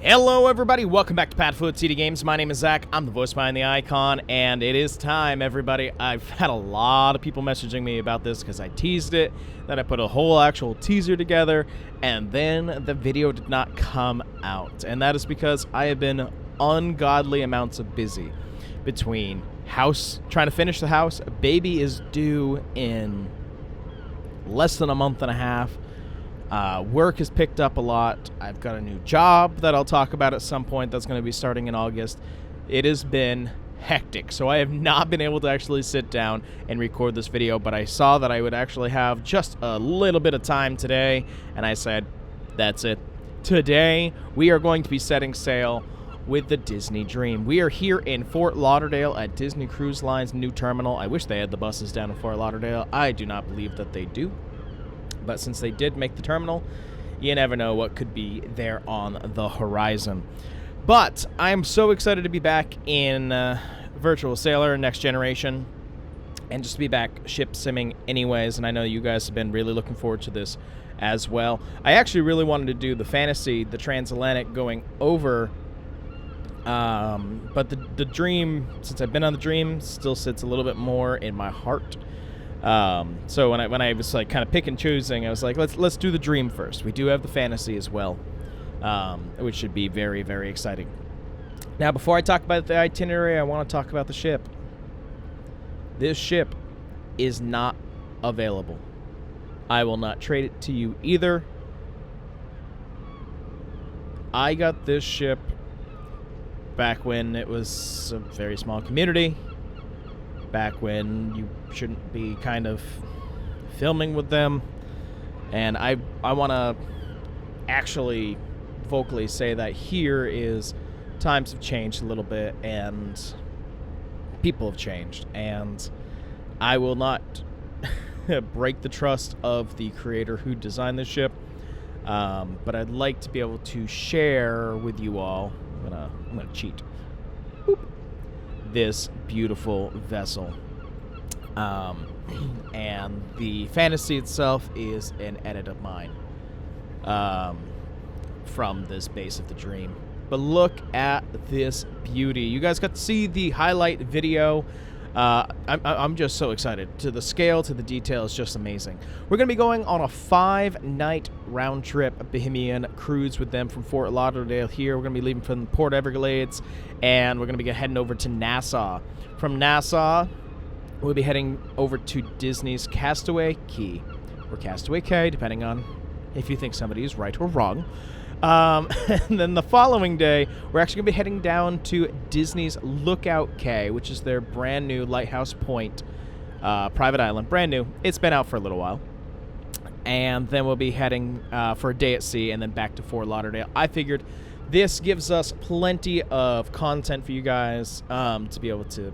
Hello everybody, welcome back to PadFootTD Games. My name is Zach, I'm the voice behind the icon, and it is time, everybody. I've had a lot of people messaging me about this because I teased it, then I put a whole actual teaser together, and then the video did not come out. And that is because I have been ungodly amounts of busy between trying to finish the house. A baby is due in less than a month and a half. Work has picked up a lot. I've got a new job that I'll talk about at some point that's going to be starting in August. It has been hectic, so I have not been able to actually sit down and record this video, but I saw that I would actually have just a little bit of time today, and I said, that's it. Today, we are going to be setting sail with the Disney Dream. We are here in Fort Lauderdale at Disney Cruise Line's new terminal. I wish they had the buses down in Fort Lauderdale. I do not believe that they do. But since they did make the terminal, you never know what could be there on the horizon. But I'm so excited to be back in Virtual Sailor Next Generation and just to be back ship simming anyways. And I know you guys have been really looking forward to this as well. I actually really wanted to do the fantasy, the transatlantic going over. But the Dream, since I've been on the Dream, still sits a little bit more in my heart. So when I was like kind of pick and choosing, I was like, let's do the Dream first. We do have the fantasy as well, which should be very, very exciting. Now, before I talk about the itinerary, I want to talk about the ship. This ship is not available. I will not trade it to you either. I got this ship back when it was a very small community. Back when you shouldn't be kind of filming with them. And I want to actually vocally say that here is times have changed a little bit and people have changed. And I will not break the trust of the creator who designed the ship. But I'd like to be able to share with you all. I'm gonna cheat. Boop. This beautiful vessel. And the fantasy itself is an edit of mine from this base of the Dream. But look at this beauty. You guys got to see the highlight video. I'm just so excited. To the scale, to the detail, it's just amazing. We're going to be going on a 5-night round-trip Bahamian Cruise with them from Fort Lauderdale here. We're going to be leaving from Port Everglades, and we're going to be heading over to Nassau. From Nassau, we'll be heading over to Disney's Castaway Cay, or Castaway Cay, depending on if you think somebody is right or wrong. And then the following day, we're actually going to be heading down to Disney's Lookout Cay, which is their brand new Lighthouse Point private island. Brand new. It's been out for a little while. And then we'll be heading for a day at sea and then back to Fort Lauderdale. I figured this gives us plenty of content for you guys to be able to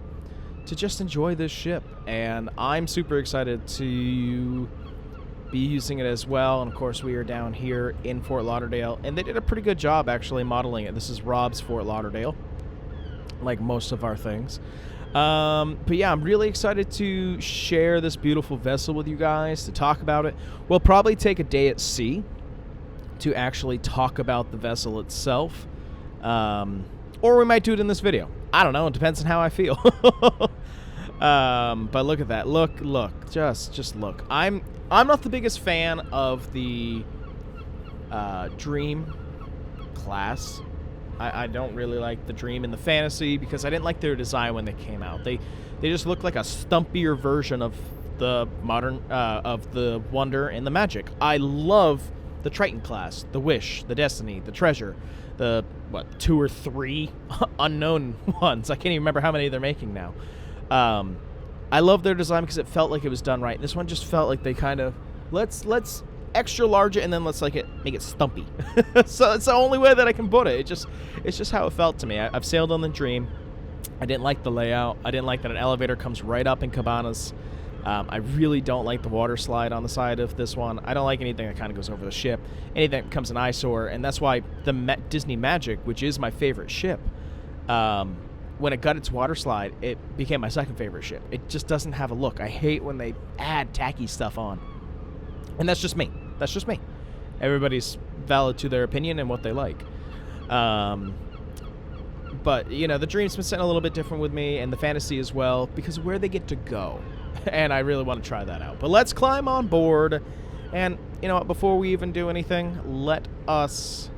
just enjoy this ship. And I'm super excited to be using it as well. And of course, we are down here in Fort Lauderdale, and they did a pretty good job actually modeling it. This is Rob's Fort Lauderdale, like most of our things. But yeah, I'm really excited to share this beautiful vessel with you guys, to talk about it. We'll probably take a day at sea to actually talk about the vessel itself, or we might do it in this video. I don't know. It depends on how I feel. But look at that. Look, just look. I'm not the biggest fan of the Dream class. I don't really like the Dream and the Fantasy because I didn't like their design when they came out. They just look like a stumpier version of the modern of the Wonder and the Magic. I love the Triton class, the Wish, the Destiny, the Treasure, the 2 or 3 unknown ones. I can't even remember how many they're making now. I love their design because it felt like it was done right. This one just felt like they kind of let's extra large it and then let's make it stumpy. So it's the only way that I can put it. It's just how it felt to me. I've sailed on the Dream. I didn't like the layout. I didn't like that an elevator comes right up in cabanas. I really don't like the water slide on the side of this one. I don't like anything that kind of goes over the ship. Anything that becomes an eyesore, and that's why the Disney Magic, which is my favorite ship, when it got its water slide, it became my second favorite ship. It just doesn't have a look. I hate when they add tacky stuff on. And that's just me. Everybody's valid to their opinion and what they like. But, you know, the dream's been sitting a little bit different with me, and the fantasy as well, because of where they get to go. And I really want to try that out. But let's climb on board. And, you know what, before we even do anything, let us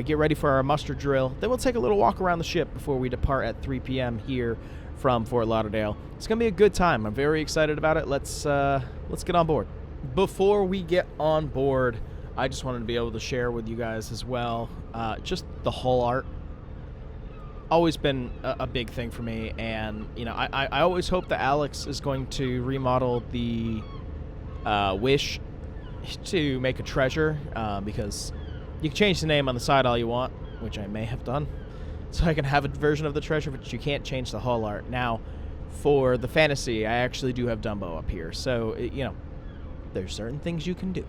get ready for our muster drill. Then we'll take a little walk around the ship before we depart at 3 p.m. here from Fort Lauderdale. It's going to be a good time. I'm very excited about it. Let's get on board. Before we get on board, I just wanted to be able to share with you guys as well just the hull art. Always been a big thing for me, and you know, I always hope that Alex is going to remodel the Wish to make a treasure, because you can change the name on the side all you want, which I may have done, so I can have a version of the treasure, but you can't change the hull art. Now, for the fantasy, I actually do have Dumbo up here, so you know, there's certain things you can do.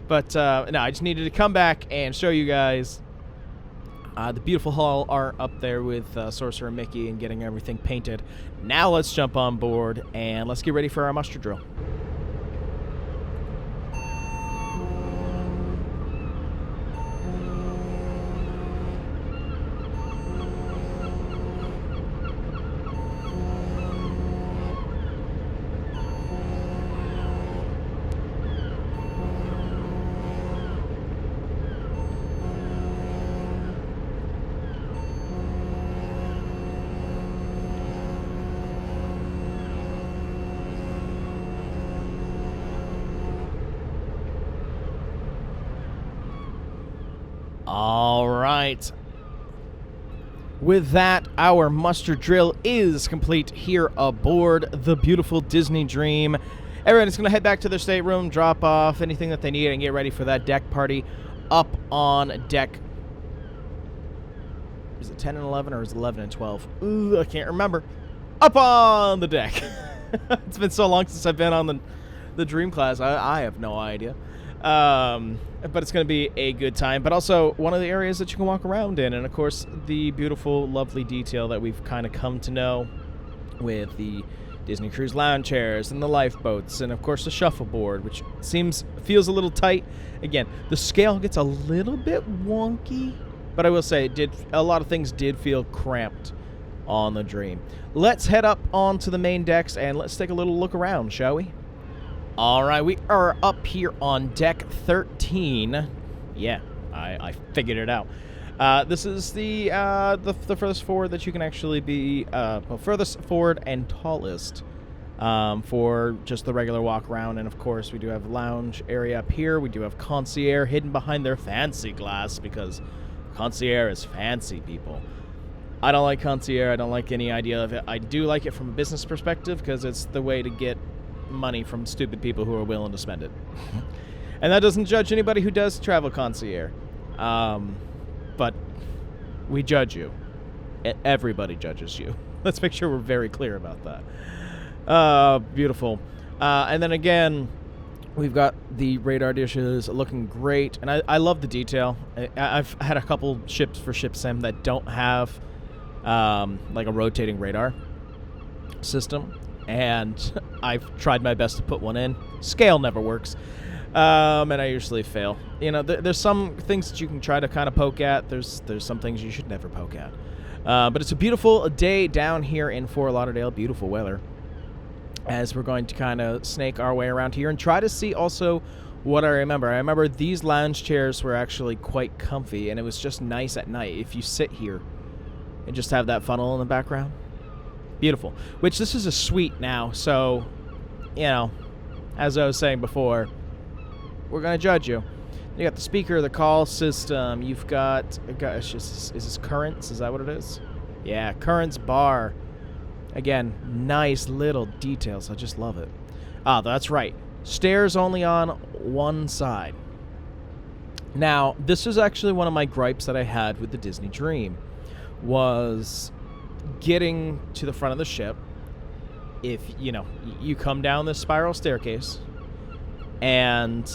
But no, I just needed to come back and show you guys the beautiful hull art up there with Sorcerer Mickey and getting everything painted. Now let's jump on board and let's get ready for our muster drill. All right. With that, our muster drill is complete here aboard the beautiful Disney Dream. Everyone's going to head back to their stateroom, drop off anything that they need, and get ready for that deck party up on deck. Is it 10 and 11 or is it 11 and 12? Ooh, I can't remember. Up on the deck. It's been so long since I've been on the Dream class. I have no idea. But it's going to be a good time. But also one of the areas that you can walk around in. And, of course, the beautiful, lovely detail that we've kind of come to know with the Disney Cruise lounge chairs and the lifeboats. And, of course, the shuffleboard, which feels a little tight. Again, the scale gets a little bit wonky. But I will say, a lot of things did feel cramped on the Dream. Let's head up onto the main decks and let's take a little look around, shall we? All right, we are up here on deck 13. Yeah, I figured it out. This is the furthest forward that you can actually be, furthest forward and tallest for just the regular walk around. And of course, we do have lounge area up here. We do have concierge hidden behind their fancy glass because concierge is fancy, people. I don't like concierge. I don't like any idea of it. I do like it from a business perspective because it's the way to get money from stupid people who are willing to spend it. And that doesn't judge anybody who does travel concierge. But we judge you. Everybody judges you. Let's make sure we're very clear about that. Beautiful. And then again, we've got the radar dishes looking great. And I love the detail. I've had a couple ships for Ship Sim that don't have like a rotating radar system. And I've tried my best to put one in. Scale never works. And I usually fail. You know, there's some things that you can try to kind of poke at. There's some things you should never poke at. But it's a beautiful day down here in Fort Lauderdale. Beautiful weather. As we're going to kind of snake our way around here and try to see also what I remember. I remember these lounge chairs were actually quite comfy. And it was just nice at night if you sit here and just have that funnel in the background. Beautiful. Which this is a suite now, so, you know, as I was saying before, we're going to judge you. You got the speaker, the call system. You've got is this Currents? Is that what it is? Yeah, Currents bar. Again, nice little details. I just love it. Ah, that's right. Stairs only on one side. Now, this is actually one of my gripes that I had with the Disney Dream, was getting to the front of the ship. If, you know, you come down this spiral staircase, and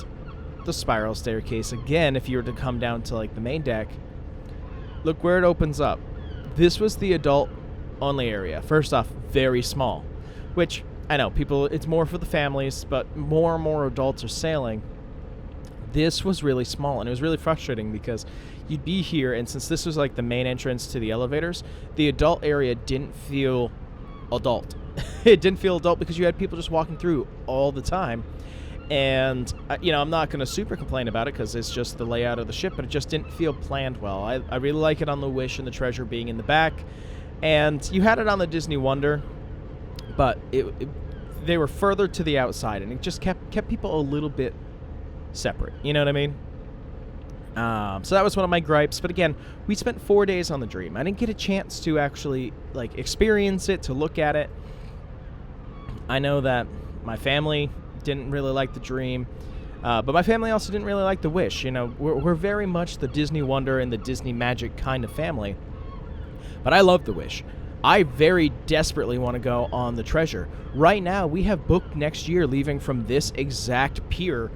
the spiral staircase again, if you were to come down to like the main deck, look where it opens up. This was the adult only area. First off, very small, which I know people, it's more for the families, but more and more adults are sailing. this was really small, and it was really frustrating because you'd be here, and since this was like the main entrance to the elevators, the adult area didn't feel adult. It didn't feel adult because you had people just walking through all the time. And, you know, I'm not going to super complain about it because it's just the layout of the ship, but it just didn't feel planned well. I really like it on the Wish and the Treasure being in the back. And you had it on the Disney Wonder, but they were further to the outside, and it just kept people a little bit separate. You know what I mean? So that was one of my gripes. But again, we spent 4 days on the Dream. I didn't get a chance to actually, like, experience it, to look at it. I know that my family didn't really like the Dream, but my family also didn't really like the Wish. You know, we're very much the Disney Wonder and the Disney Magic kind of family, but I love the Wish. I very desperately want to go on the Treasure. Right now, we have booked next year leaving from this exact pier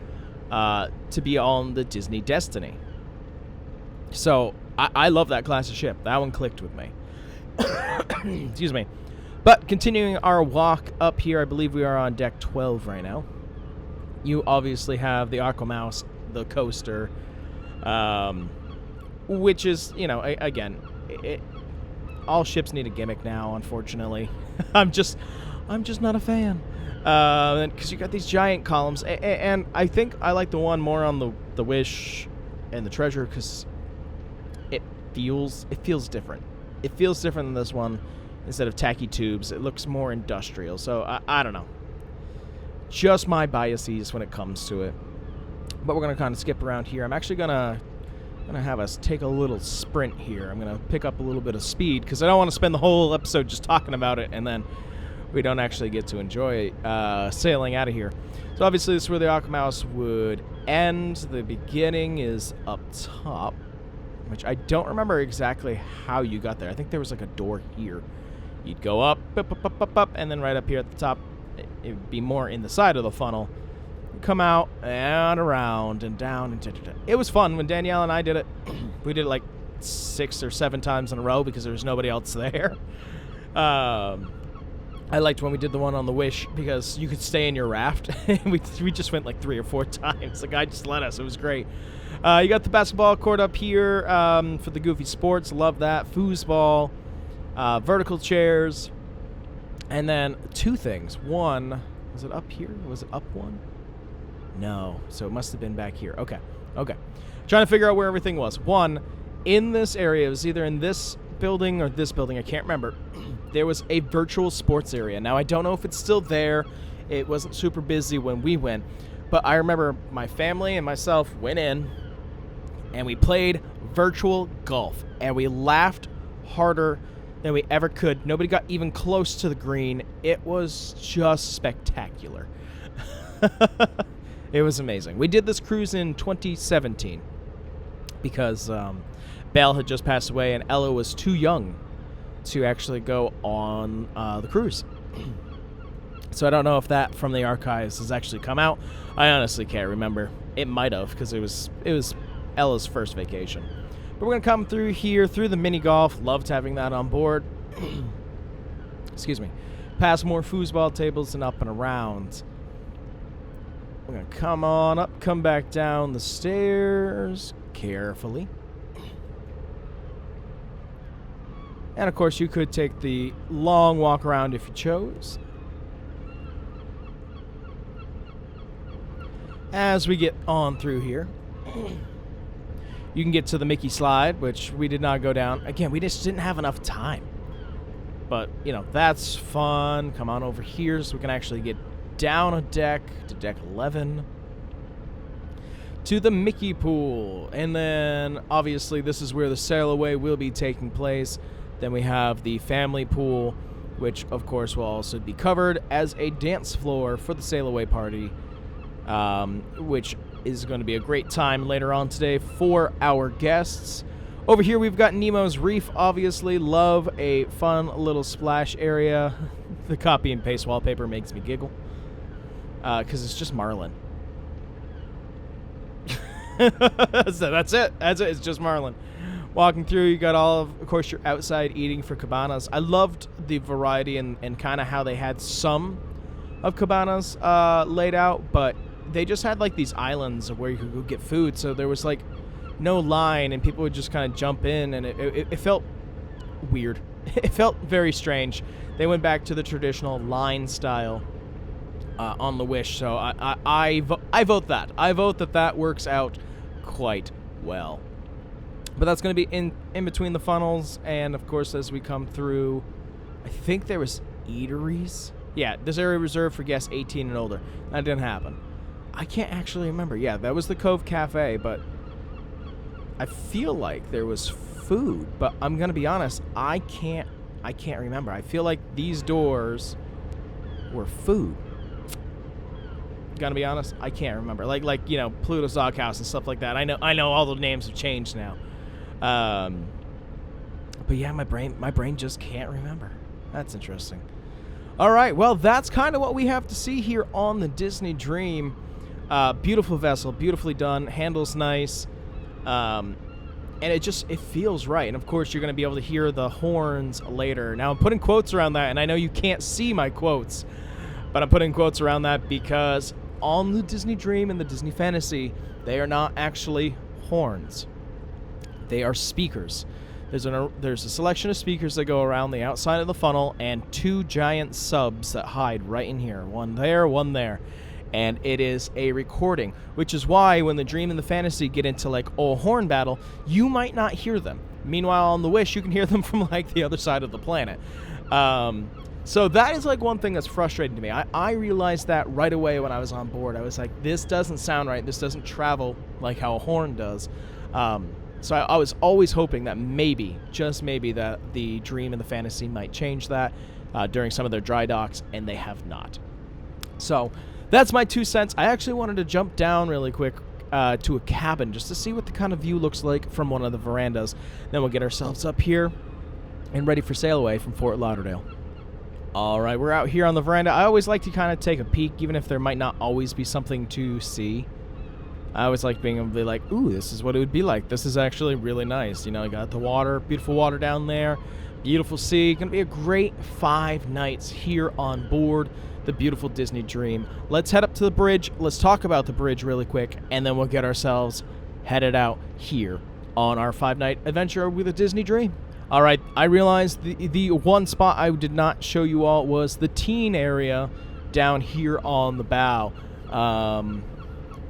to be on the Disney Destiny. So I love that class of ship. That one clicked with me. Excuse me. But continuing our walk up here, I believe we are on deck 12 right now. You obviously have the Aquamouse, the coaster, which is, you know, again, all ships need a gimmick now, unfortunately. I'm just not a fan. Because you got these giant columns, and I think I like the one more on the Wish and the Treasure because it feels different. It feels different than this one. Instead of tacky tubes, it looks more industrial. So I don't know. Just my biases when it comes to it. But we're gonna kind of skip around here. I'm actually gonna have us take a little sprint here. I'm gonna pick up a little bit of speed because I don't want to spend the whole episode just talking about it and then we don't actually get to enjoy sailing out of here. So obviously this is where the Aquamouse would end. The beginning is up top, which I don't remember exactly how you got there. I think there was like a door here. You'd go up, and then right up here at the top, it would be more in the side of the funnel. Come out and around and down. It was fun when Danielle and I did it. We did it like 6 or 7 times in a row because there was nobody else there. I liked when we did the one on the Wish because you could stay in your raft. we just went like 3 or 4 times. The guy just let us. It was great. You got the basketball court up here for the Goofy Sports. Love that. Foosball. Vertical chairs, and then 2 things. One, was it up here? Was it up one? No, so it must have been back here. Okay. Trying to figure out where everything was. One, in this area, it was either in this building or this building, I can't remember. There was a virtual sports area. Now, I don't know if it's still there. It wasn't super busy when we went, but I remember my family and myself went in, and we played virtual golf, and we laughed harder than we ever could. Nobody got even close to the green. It was just spectacular. It was amazing. We did this cruise in 2017 because Belle had just passed away and Ella was too young to actually go on the cruise. So I don't know if that from the archives has actually come out. I honestly can't remember. It might have because it was Ella's first vacation. But we're going to come through here, through the mini golf. Loved having that on board. Excuse me. Past more foosball tables and up and around. We're going to come on up, come back down the stairs carefully. And, of course, you could take the long walk around if you chose. As we get on through here. You can get to the Mickey slide, which we did not go down. Again, we just didn't have enough time. But, you know, that's fun. Come on over here so we can actually get down a deck to deck 11. To the Mickey pool. And then, obviously, this is where the sail away will be taking place. Then we have the family pool, which, of course, will also be covered as a dance floor for the sail away party, which is going to be a great time later on today for our guests. Over here we've got Nemo's Reef, obviously. Love a fun little splash area. The copy and paste wallpaper makes me giggle because it's just Marlin. So that's it. It's just Marlin. Walking through, you got all of course, your outside eating for cabanas. I loved the variety and kind of how they had some of cabanas laid out, but they just had like these islands where you could go get food, so there was like no line, and people would just kind of jump in, and it felt weird. It felt very strange. They went back to the traditional line style on the Wish, so I vote that. I vote that works out quite well. But that's going to be in between the funnels, and of course as we come through, I think there was eateries. Yeah, this area reserved for guests 18 and older. That didn't happen. I can't actually remember. Yeah, that was the Cove Cafe, but I feel like there was food, but I'm going to be honest, I can't remember. I feel like these doors were food. Gonna be honest, I can't remember. Like you know, Pluto's Doghouse and stuff like that. I know all the names have changed now. But yeah, my brain just can't remember. That's interesting. All right, well, that's kind of what we have to see here on the Disney Dream. Beautiful vessel, beautifully done, handles nice, and it feels right. And of course, you're going to be able to hear the horns later. Now, I'm putting quotes around that, and I know you can't see my quotes, but I'm putting quotes around that because on the Disney Dream and the Disney Fantasy, they are not actually horns. They are speakers. There's a selection of speakers that go around the outside of the funnel, and 2 giant subs that hide right in here. One there, one there. And it is a recording, which is why when the Dream and the Fantasy get into like a horn battle, you might not hear them. Meanwhile, on the Wish, you can hear them from like the other side of the planet. So that is like one thing that's frustrating to me. I realized that right away when I was on board. I was like, this doesn't sound right. This doesn't travel like how a horn does. So I was always hoping that maybe, just maybe, that the Dream and the Fantasy might change that during some of their dry docks, and they have not. So that's my 2 cents. I actually wanted to jump down really quick to a cabin just to see what the kind of view looks like from one of the verandas. Then we'll get ourselves up here and ready for sail away from Fort Lauderdale. All right, we're out here on the veranda. I always like to kind of take a peek, even if there might not always be something to see. I always like being able to be like, ooh, this is what it would be like. This is actually really nice. You know, you got the water, beautiful water down there, beautiful sea. Going to be a great 5 nights here on board the beautiful Disney Dream. Let's head up to the bridge. Let's talk about the bridge really quick, and then we'll get ourselves headed out here on our 5-night adventure with the Disney Dream. All right, I realized the one spot I did not show you all was the teen area down here on the bow.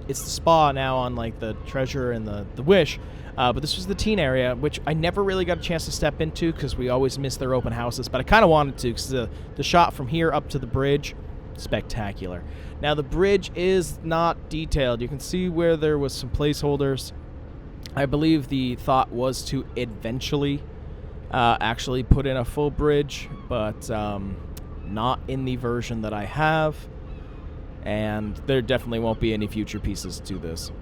It's the spa now on like the Treasure and the Wish, but this was the teen area, which I never really got a chance to step into because we always miss their open houses, but I kind of wanted to because the shot from here up to the bridge, spectacular. Now the bridge is not detailed. You can see where there was some placeholders. I believe the thought was to eventually actually put in a full bridge, but not in the version that I have, and there definitely won't be any future pieces to this.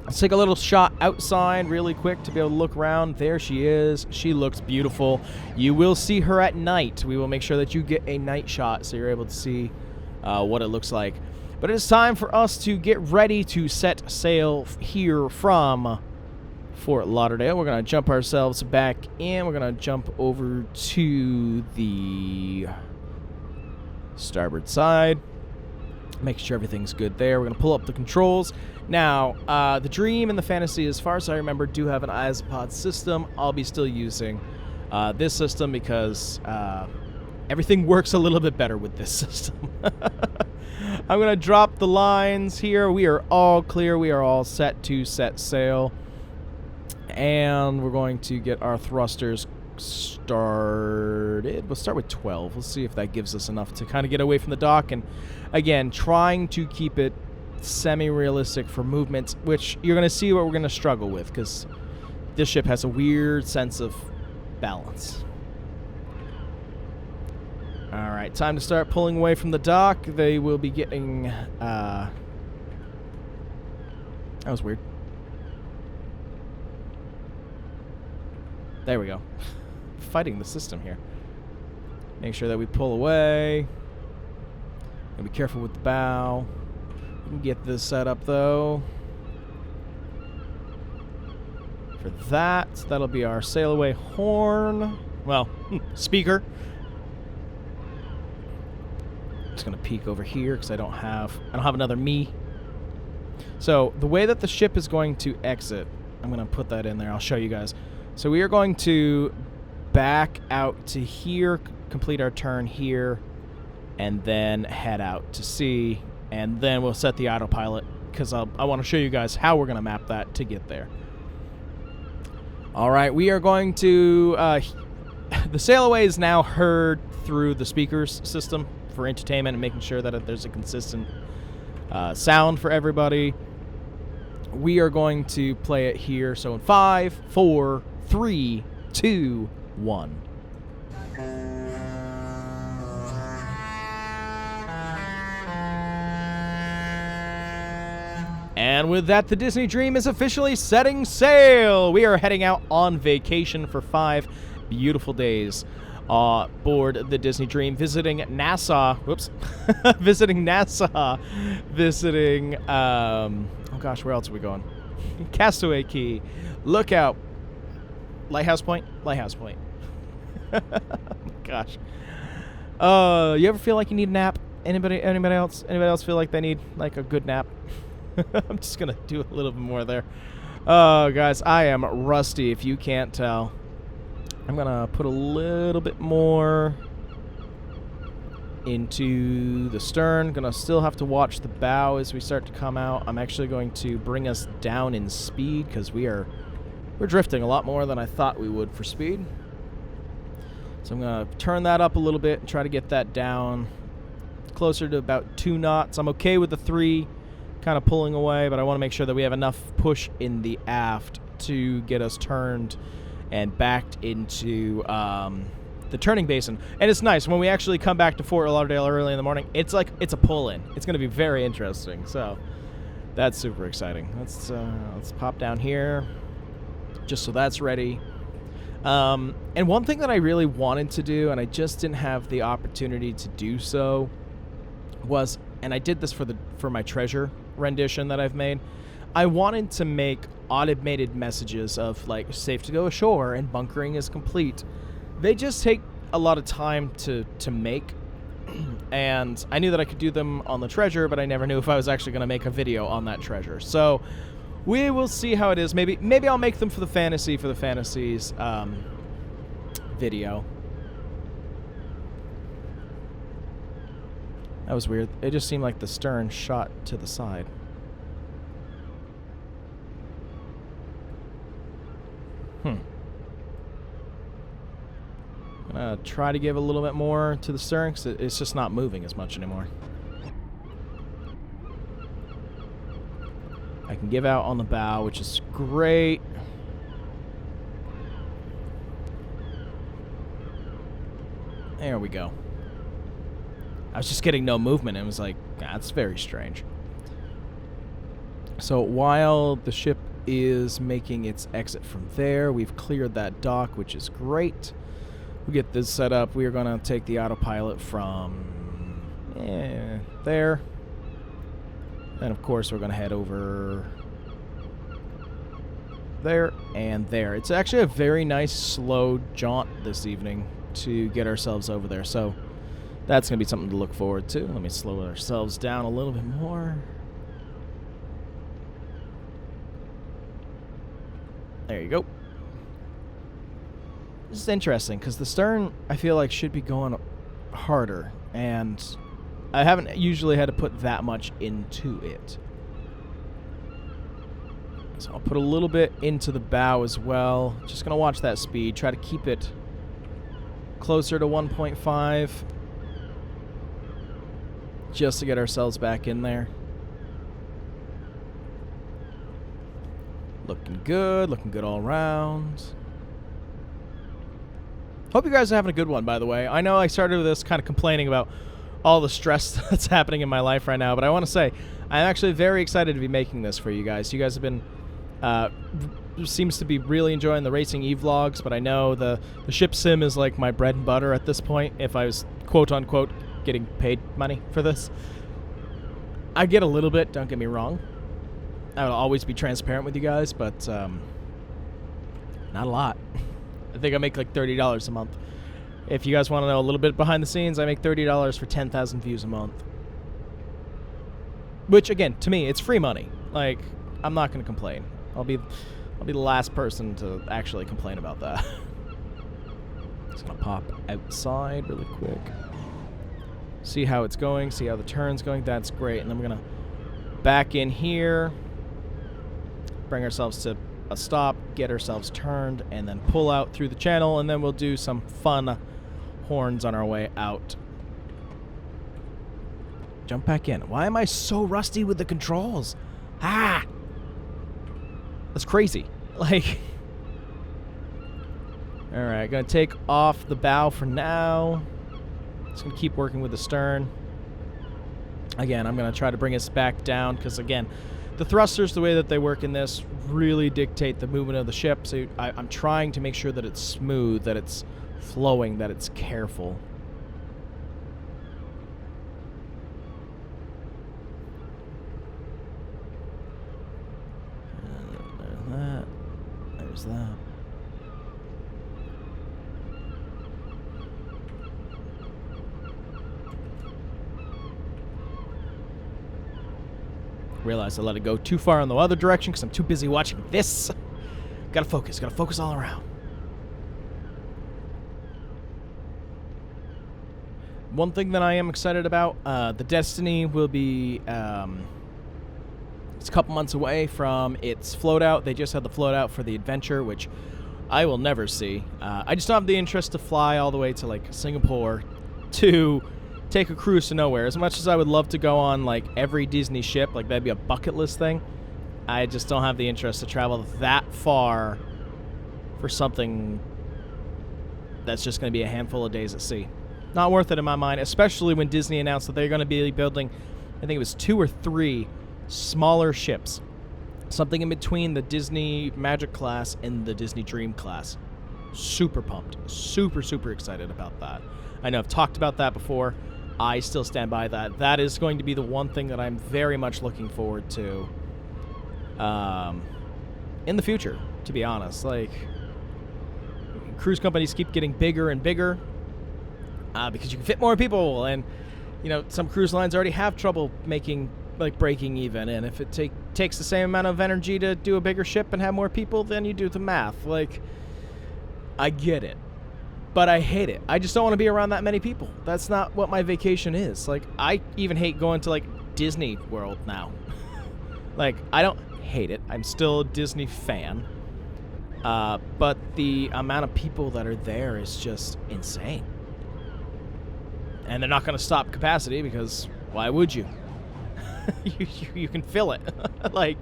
Let's take a little shot outside really quick to be able to look around. There she is. She looks beautiful. You will see her at night. We will make sure that you get a night shot so you're able to see what it looks like. But it's time for us to get ready to set sail here from Fort Lauderdale. We're going to jump ourselves back in. We're going to jump over to the starboard side. Make sure everything's good there. We're going to pull up the controls. Now, the Dream and the Fantasy, as far as I remember, do have an isopod system. I'll be still using this system because everything works a little bit better with this system. I'm going to drop the lines here. We are all clear. We are all set to set sail. And we're going to get our thrusters started. We'll start with 12. Let's see if that gives us enough to kind of get away from the dock. And again, trying to keep it semi-realistic for movements, which you're going to see what we're going to struggle with because this ship has a weird sense of balance. All right, time to start pulling away from the dock. They will be getting... that was weird. There we go. Fighting the system here. Make sure that we pull away. And be careful with the bow. We can get this set up though. For that, that'll be our sail away horn. Well, speaker. Just gonna peek over here because I don't have another me So the way that the ship is going to exit, I'm going to put that in there. I'll show you guys. So we are going to back out to here, complete our turn here, and then head out to sea, and then we'll set the autopilot because I want to show you guys how we're going to map that to get there. All right, we are going to... the sail away is now heard through the speakers system for entertainment and making sure that there's a consistent sound for everybody. We are going to play it here. So in 5, 4, 3, 2, 1. And with that, the Disney Dream is officially setting sail. We are heading out on vacation for 5 beautiful days aboard the Disney Dream, visiting Nassau. Whoops. Visiting Nassau. Visiting, oh gosh, where else are we going? Castaway Cay. Lookout. Lighthouse Point? Lighthouse Point. Gosh. You ever feel like you need a nap? Anybody else? Anybody else feel like they need like a good nap? I'm just gonna do a little bit more there. Oh, guys, I am rusty if you can't tell. I'm gonna put a little bit more into the stern. Gonna still have to watch the bow as we start to come out. I'm actually going to bring us down in speed because we're drifting a lot more than I thought we would for speed. So I'm gonna turn that up a little bit and try to get that down closer to about 2 knots. I'm okay with the 3 kind of pulling away, but I want to make sure that we have enough push in the aft to get us turned and backed into the turning basin. And it's nice when we actually come back to Fort Lauderdale early in the morning. It's like it's a pull-in. It's going to be very interesting. So that's super exciting. Let's pop down here just so that's ready. And one thing that I really wanted to do, and I just didn't have the opportunity to do so, was, and I did this for my treasure rendition that I've made, I wanted to make automated messages of like safe to go ashore and bunkering is complete. They just take a lot of time to make, and I knew that I could do them on the treasure, but I never knew if I was actually going to make a video on that treasure. So we will see how it is. Maybe I'll make them for the fantasies video. That was weird. It just seemed like the stern shot to the side. I'm gonna try to give a little bit more to the stern because it's just not moving as much anymore. I can give out on the bow, which is great. There we go. I was just getting no movement. It was like, that's very strange. So while the ship is making its exit from there, we've cleared that dock, which is great. We get this set up. We are going to take the autopilot from there. And of course, we're going to head over there and there. It's actually a very nice slow jaunt this evening to get ourselves over there. So that's going to be something to look forward to. Let me slow ourselves down a little bit more. There you go. This is interesting because the stern, I feel like, should be going harder, and I haven't usually had to put that much into it. So I'll put a little bit into the bow as well. Just going to watch that speed, try to keep it closer to 1.5. Just to get ourselves back in there. Looking good all around. Hope you guys are having a good one, by the way. I know I started with this kind of complaining about all the stress that's happening in my life right now, but I want to say I'm actually very excited to be making this for you guys. You guys have been, seems to be really enjoying the Racing Eve vlogs, but I know the ship sim is like my bread and butter at this point, if I was quote-unquote getting paid money for this. I get a little bit, don't get me wrong. I'll always be transparent with you guys, but not a lot. I think I make like $30 a month. If you guys want to know a little bit behind the scenes, I make $30 for 10,000 views a month. Which, again, to me, it's free money. Like, I'm not going to complain. I'll be the last person to actually complain about that. Just going to pop outside really quick. See how it's going, see how the turn's going. That's great. And then we're going to back in here, bring ourselves to a stop, get ourselves turned, and then pull out through the channel, and then we'll do some fun horns on our way out. Jump back in. Why am I so rusty with the controls? Ah! That's crazy. Like... Alright, gonna take off the bow for now. Just gonna keep working with the stern. Again, I'm gonna try to bring us back down, because again, the thrusters, the way that they work in this, really dictate the movement of the ship. So I'm trying to make sure that it's smooth, that it's flowing, that it's careful. There's that. Realized I let it go too far in the other direction because I'm too busy watching this. Gotta focus all around. One thing that I am excited about, the Destiny will be, it's a couple months away from its float out. They just had the float out for the Adventure, which I will never see. I just don't have the interest to fly all the way to like Singapore to take a cruise to nowhere. As much as I would love to go on like every Disney ship, like that'd be a bucket list thing, I just don't have the interest to travel that far for something that's just going to be a handful of days at sea. Not worth it in my mind, especially when Disney announced that they're going to be building, I think it was 2 or 3 smaller ships. Something in between the Disney Magic class and the Disney Dream class. Super pumped. Super, super excited about that. I know I've talked about that before. I still stand by that. That is going to be the one thing that I'm very much looking forward to in the future, to be honest. Like, cruise companies keep getting bigger and bigger because you can fit more people, and you know, some cruise lines already have trouble making, like, breaking even, and if it takes the same amount of energy to do a bigger ship and have more people, then you do the math. Like, I get it, but I hate it. I just don't want to be around that many people. That's not what my vacation is. Like, I even hate going to, like, Disney World now. Like, I don't hate it. I'm still a Disney fan. But the amount of people that are there is just insane. And they're not going to stop capacity because why would you? you can fill it. Like,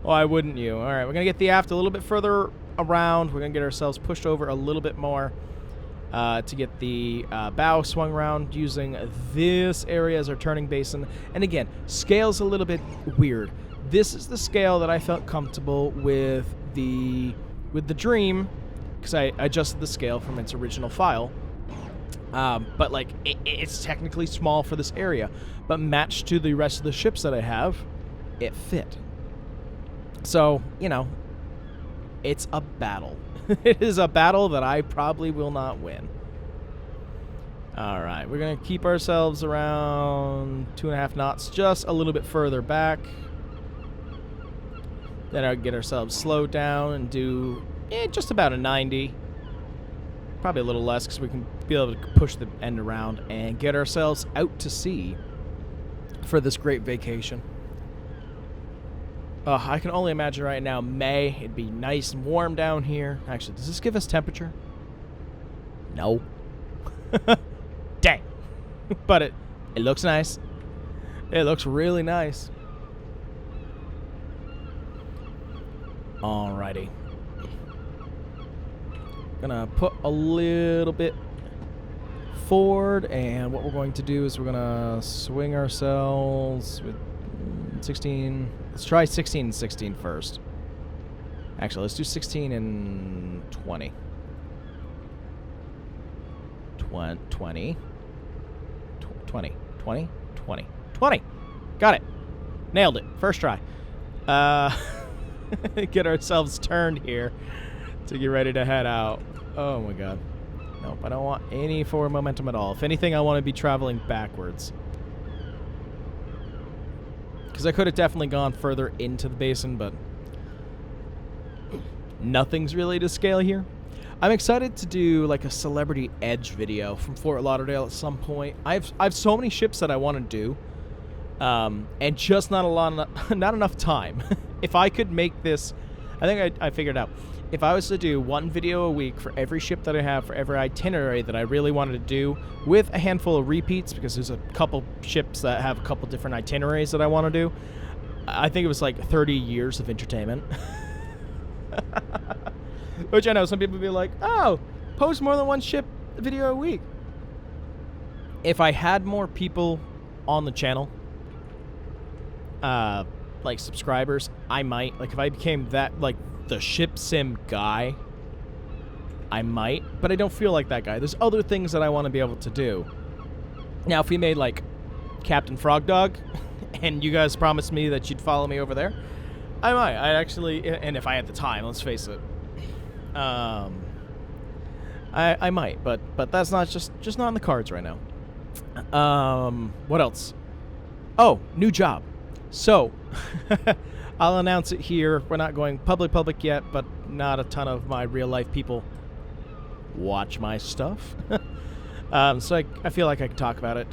why wouldn't you? All right, we're going to get the aft a little bit further around. We're going to get ourselves pushed over a little bit more to get the bow swung around using this area as our turning basin. And again, scale's a little bit weird. This is the scale that I felt comfortable with the Dream, because I adjusted the scale from its original file. But like it's technically small for this area, but matched to the rest of the ships that I have, it fit. So, you know, it's a battle. It is a battle that I probably will not win. All right, we're gonna keep ourselves around 2.5 knots, just a little bit further back. Then I'll get ourselves slowed down and do just about a 90. Probably a little less because we can be able to push the end around and get ourselves out to sea for this great vacation. I can only imagine right now, May, it'd be nice and warm down here. Actually, does this give us temperature? No. Dang. But it looks nice. It looks really nice. Alrighty. Gonna put a little bit forward, and what we're going to do is we're gonna swing ourselves with 16. Let's try 16 and 16 first. Actually, let's do 16 and 20. 20. 20. Got it. Nailed it. First try. Get ourselves turned here to get ready to head out. Oh my god. Nope, I don't want any forward momentum at all. If anything, I want to be traveling backwards. Because I could have definitely gone further into the basin, but nothing's really to scale here. I'm excited to do like a Celebrity Edge video from Fort Lauderdale at some point. I have so many ships that I want to do, and just not enough time. If I could make this, I think I figured out. If I was to do one video a week for every ship that I have, for every itinerary that I really wanted to do, with a handful of repeats, because there's a couple ships that have a couple different itineraries that I want to do, I think it was like 30 years of entertainment. Which I know some people would be like, oh, post more than one ship video a week. If I had more people on the channel, like subscribers, I might. Like if I became that, like the ship sim guy, I might. But I don't feel like that guy. There's other things that I want to be able to do. Now, if we made like Captain Frog Dog, and you guys promised me that you'd follow me over there, I might. I actually, and if I had the time, let's face it, I might. But that's not just not in the cards right now. What else? Oh, new job. So, I'll announce it here. We're not going public yet, but not a ton of my real life people watch my stuff. So I feel like I can talk about it.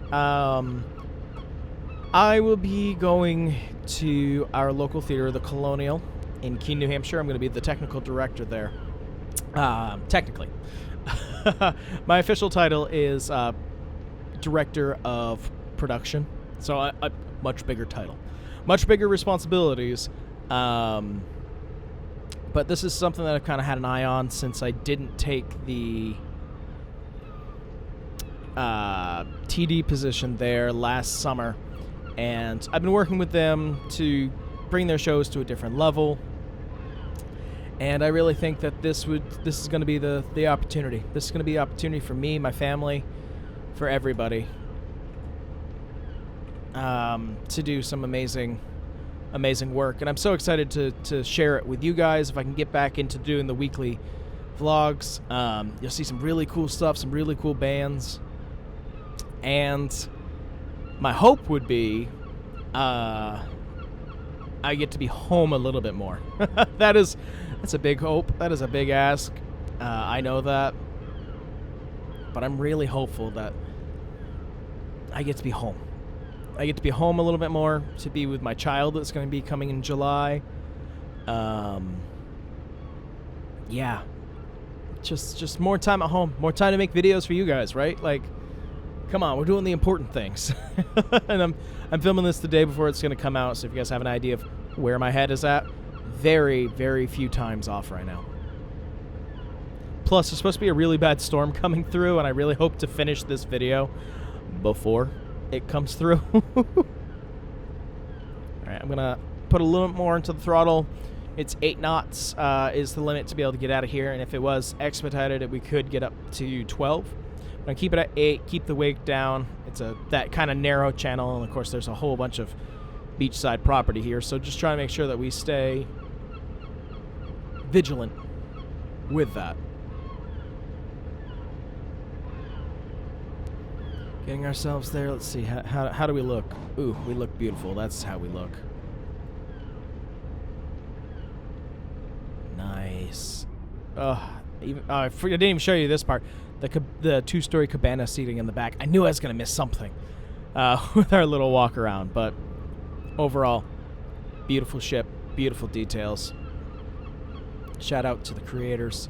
I will be going to our local theater, the Colonial, in Keene, New Hampshire. I'm going to be the technical director there. Technically. My official title is Director of Production. So a much bigger title. Much bigger responsibilities. But this is something that I've kind of had an eye on since I didn't take the TD position there last summer. And I've been working with them to bring their shows to a different level. And I really think that this is going to be the opportunity. This is going to be the opportunity for me, my family, for everybody, to do some amazing work. And I'm so excited to share it with you guys. If I can get back into doing the weekly vlogs, you'll see some really cool stuff, some really cool bands. And my hope would be I get to be home a little bit more. That's a big hope. That is a big ask. I know that. But I'm really hopeful that I get to be home. I get to be home a little bit more, to be with my child that's going to be coming in July. Yeah. Just more time at home. More time to make videos for you guys, right? Like, come on, we're doing the important things. And I'm filming this the day before it's going to come out, so if you guys have an idea of where my head is at, very, very few times off right now. Plus, there's supposed to be a really bad storm coming through, and I really hope to finish this video before it comes through. Alright, I'm going to put a little bit more into the throttle. It's 8 knots is the limit to be able to get out of here, and if it was expedited, we could get up to 12. I'm going to keep it at 8, keep the wake down. It's that kind of narrow channel, and of course there's a whole bunch of beachside property here, so just try to make sure that we stay vigilant with that. Getting ourselves there. Let's see, how do we look? Ooh, we look beautiful. That's how we look. Nice. I didn't even show you this part. The two-story cabana seating in the back. I knew I was going to miss something with our little walk around, but overall, beautiful ship, beautiful details. Shout out to the creators.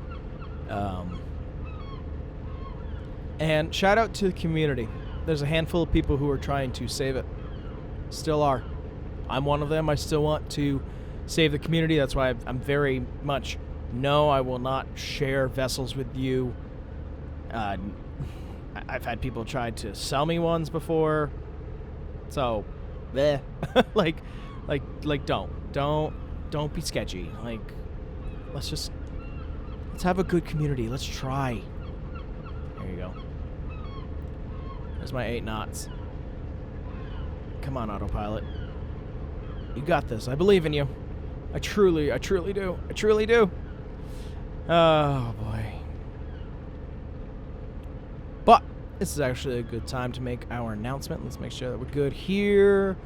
And shout out to the community. There's a handful of people who are trying to save it. Still are. I'm one of them. I still want to save the community. That's why I'm very much, no, I will not share vessels with you. I've had people try to sell me ones before. So, bleh. like don't be sketchy. Like, let's have a good community. Let's try. There you go. There's my 8 knots. Come on, autopilot. You got this. I believe in you. I truly do. I truly do. Oh, boy. But this is actually a good time to make our announcement. Let's make sure that we're good here.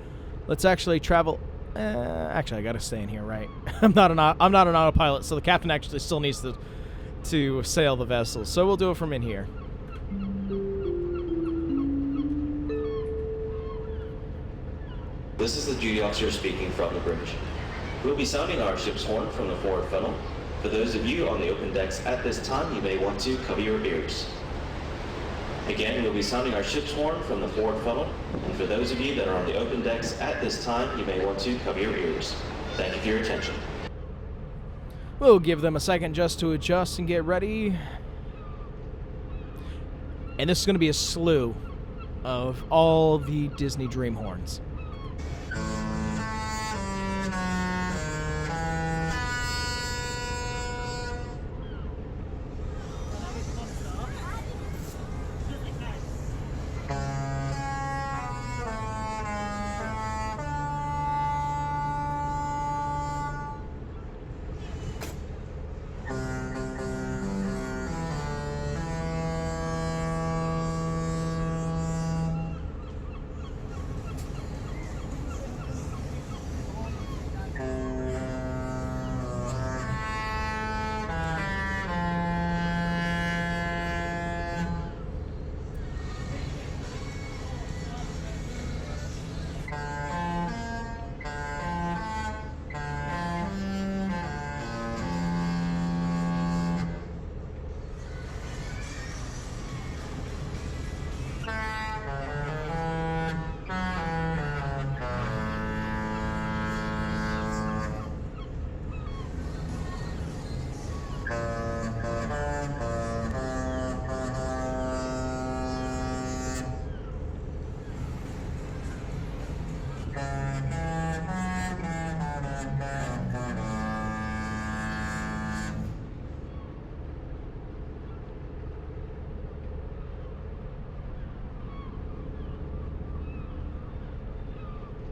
Let's actually travel. Actually, I gotta stay in here, right? I'm not an autopilot, so the captain actually still needs to sail the vessel. So we'll do it from in here. This is the duty officer speaking from the bridge. We'll be sounding our ship's horn from the forward funnel. For those of you on the open decks at this time, you may want to cover your ears. Again, we'll be sounding our ship's horn from the forward funnel. And for those of you that are on the open decks at this time, you may want to cover your ears. Thank you for your attention. We'll give them a second just to adjust and get ready. And this is going to be a slew of all the Disney Dream horns.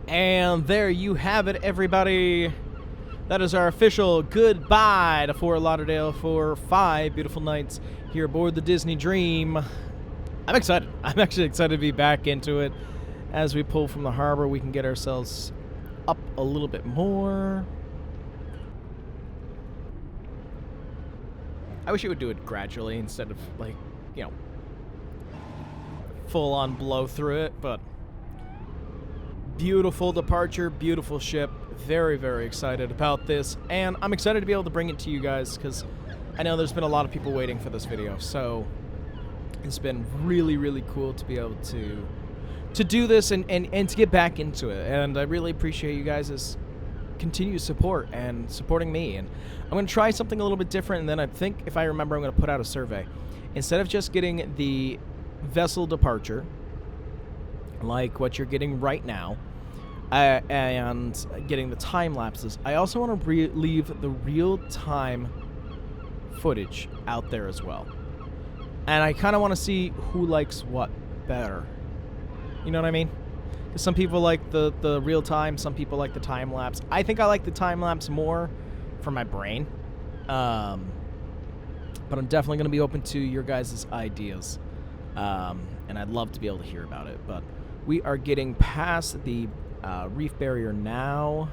And there you have it, everybody. That is our official goodbye to Fort Lauderdale for 5 beautiful nights here aboard the Disney Dream. I'm excited. I'm actually excited to be back into it. As we pull from the harbor, we can get ourselves up a little bit more. I wish it would do it gradually instead of, like, you know, full on blow through it, but beautiful departure, beautiful ship. Very, very excited about this, and I'm excited to be able to bring it to you guys because I know there's been a lot of people waiting for this video, so it's been really, really cool to be able to do this and to get back into it, and I really appreciate you guys' continued support and supporting me. And I'm going to try something a little bit different, and then I think, if I remember, I'm going to put out a survey. Instead of just getting the vessel departure, like what you're getting right now, and getting the time lapses, I also want to leave the real-time footage out there as well. And I kind of want to see who likes what better. You know what I mean? Because some people like the real-time, some people like the time-lapse. I think I like the time-lapse more for my brain. But I'm definitely going to be open to your guys' ideas. And I'd love to be able to hear about it. But we are getting past the reef barrier now.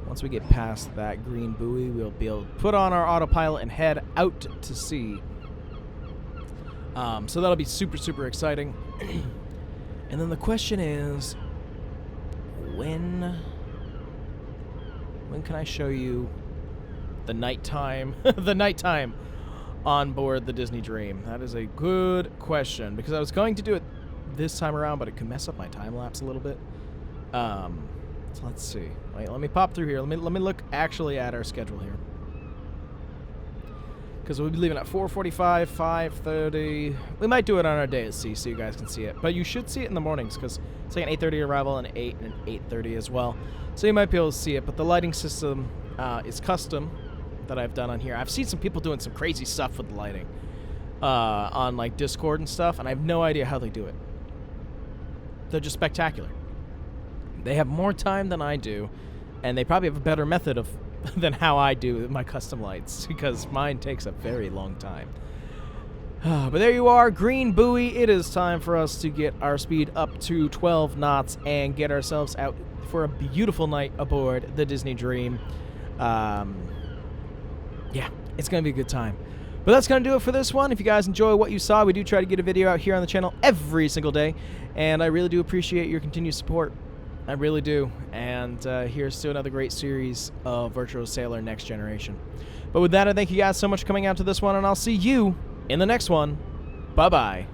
Once we get past that green buoy, we'll be able to put on our autopilot and head out to sea. So that'll be super, super exciting. And then the question is, when can I show you the nighttime, the nighttime on board the Disney Dream? That is a good question, because I was going to do it this time around, but it could mess up my time lapse a little bit. So let's see. Wait, let me pop through here. Let me look actually at our schedule here, because we'll be leaving at 4:45, 5:30. We might do it on our day at sea so you guys can see it, but you should see it in the mornings because it's like an 8:30 arrival and 8 and 8:30 as well. So you might be able to see it, but the lighting system is custom that I've done on here. I've seen some people doing some crazy stuff with the lighting on like Discord and stuff, and I have no idea how they do it. They're just spectacular. They have more time than I do, and they probably have a better method of than how I do my custom lights, because mine takes a very long time. But there you are, green buoy. It is time for us to get our speed up to 12 knots and get ourselves out for a beautiful night aboard the Disney Dream. Yeah, it's going to be a good time. But that's going to do it for this one. If you guys enjoy what you saw, we do try to get a video out here on the channel every single day. And I really do appreciate your continued support. I really do. And here's to another great series of Virtual Sailor Next Generation. But with that, I thank you guys so much for coming out to this one, and I'll see you in the next one. Bye-bye.